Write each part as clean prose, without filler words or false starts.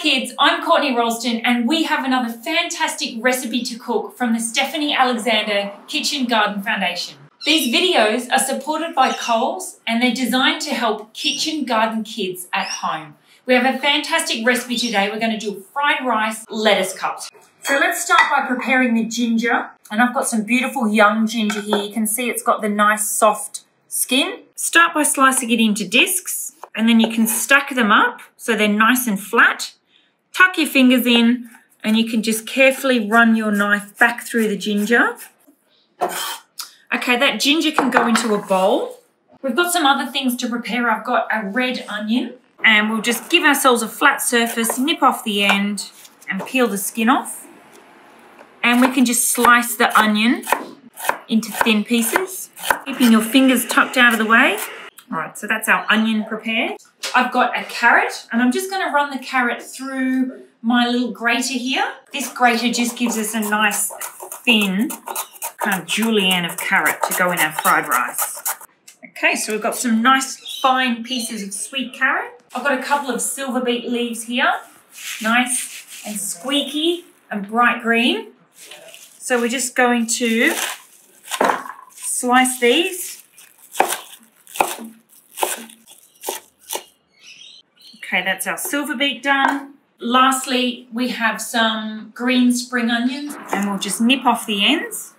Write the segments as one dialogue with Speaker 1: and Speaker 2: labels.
Speaker 1: kids, I'm Courtney Ralston and we have another fantastic recipe to cook from the Stephanie Alexander Kitchen Garden Foundation. These videos are supported by Coles and they're designed to help kitchen garden kids at home. We have a fantastic recipe today. We're going to do fried rice lettuce cups. So let's start by preparing the ginger. And I've got some beautiful young ginger here. You can see it's got the nice soft skin. Start by slicing it into discs and then you can stack them up so they're nice and flat. Tuck your fingers in and you can just carefully run your knife back through the ginger. Okay, that ginger can go into a bowl. We've got some other things to prepare. I've got a red onion and we'll just give ourselves a flat surface, nip off the end and peel the skin off. And we can just slice the onion into thin pieces, keeping your fingers tucked out of the way. All right, so that's our onion prepared. I've got a carrot and I'm just going to run the carrot through my little grater here. This grater just gives us a nice thin kind of julienne of carrot to go in our fried rice. Okay, so we've got some nice fine pieces of sweet carrot. I've got a couple of Silverbeet leaves here, nice and squeaky and bright green. So we're just going to slice these. Okay, that's our Silverbeet done. Lastly, we have some green spring onions and we'll just nip off the ends.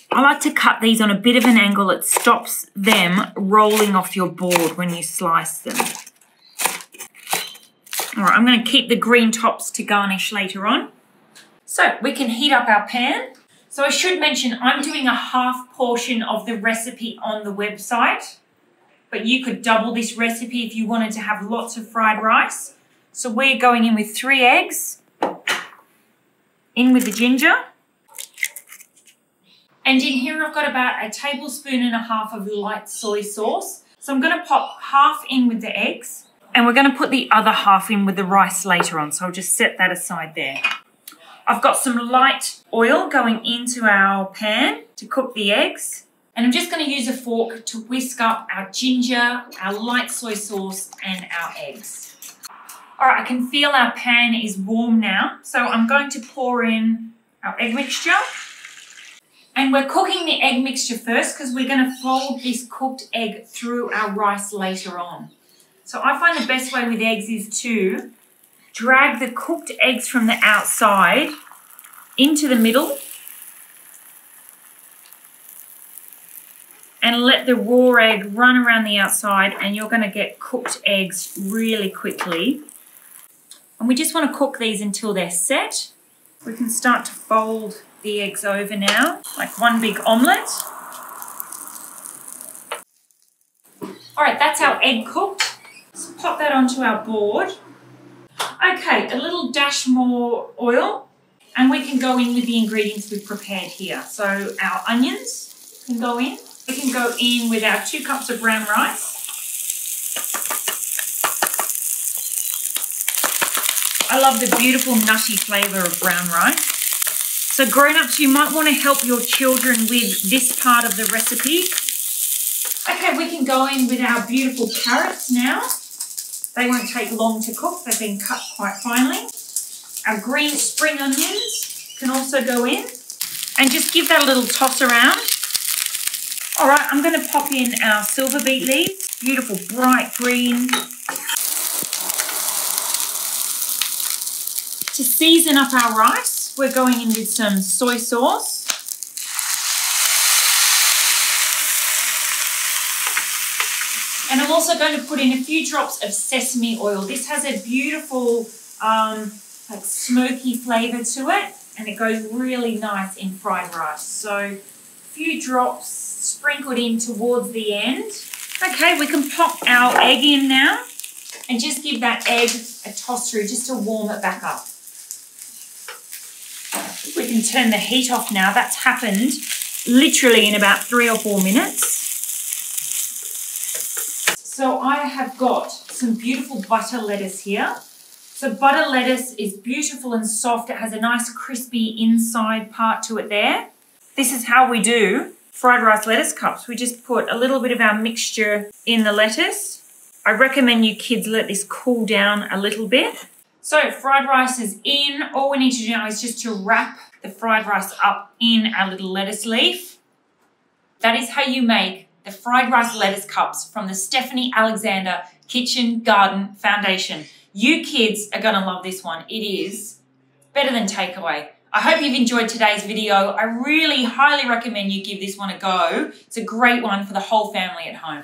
Speaker 1: I like to cut these on a bit of an angle. It stops them rolling off your board when you slice them. All right, I'm going to keep the green tops to garnish later on. So we can heat up our pan. So I should mention I'm doing a half portion of the recipe on the website, but you could double this recipe if you wanted to have lots of fried rice. So we're going in with 3 eggs, in with the ginger. And in here I've got about 1.5 tablespoons of light soy sauce. So I'm going to pop half in with the eggs and we're going to put the other half in with the rice later on. So I'll just set that aside there. I've got some light oil going into our pan to cook the eggs. And I'm just going to use a fork to whisk up our ginger, our light soy sauce and our eggs. All right, I can feel our pan is warm now. So I'm going to pour in our egg mixture. And we're cooking the egg mixture first because we're going to fold this cooked egg through our rice later on. So I find the best way with eggs is to drag the cooked eggs from the outside into the middle and let the raw egg run around the outside and you're going to get cooked eggs really quickly. And we just want to cook these until they're set. We can start to fold the eggs over now, like one big omelette. All right, that's our egg cooked. Let's pop that onto our board. Okay, a little dash more oil and we can go in with the ingredients we've prepared here. So our onions can go in. We can go in with our 2 cups of brown rice. I love the beautiful nutty flavour of brown rice. So grown-ups, you might want to help your children with this part of the recipe. Okay, we can go in with our beautiful carrots now. They won't take long to cook. They've been cut quite finely. Our green spring onions can also go in. And just give that a little toss around. All right, I'm going to pop in our Silverbeet leaves. Beautiful bright green. To season up our rice, we're going in with some soy sauce. And I'm also going to put in a few drops of sesame oil. This has a beautiful like smoky flavour to it and it goes really nice in fried rice. So a few drops sprinkled in towards the end. Okay, we can pop our egg in now and just give that egg a toss through just to warm it back up. We can turn the heat off now. That's happened literally in about 3 or 4 minutes. So I have got some beautiful butter lettuce here. So butter lettuce is beautiful and soft. It has a nice crispy inside part to it there. This is how we do fried rice lettuce cups. We just put a little bit of our mixture in the lettuce. I recommend you kids let this cool down a little bit. So fried rice is in. All we need to do now is just to wrap the fried rice up in our little lettuce leaf. That is how you make the fried rice lettuce cups from the Stephanie Alexander Kitchen Garden Foundation. You kids are gonna love this one. It is better than takeaway. I hope you've enjoyed today's video. I really highly recommend you give this one a go. It's a great one for the whole family at home.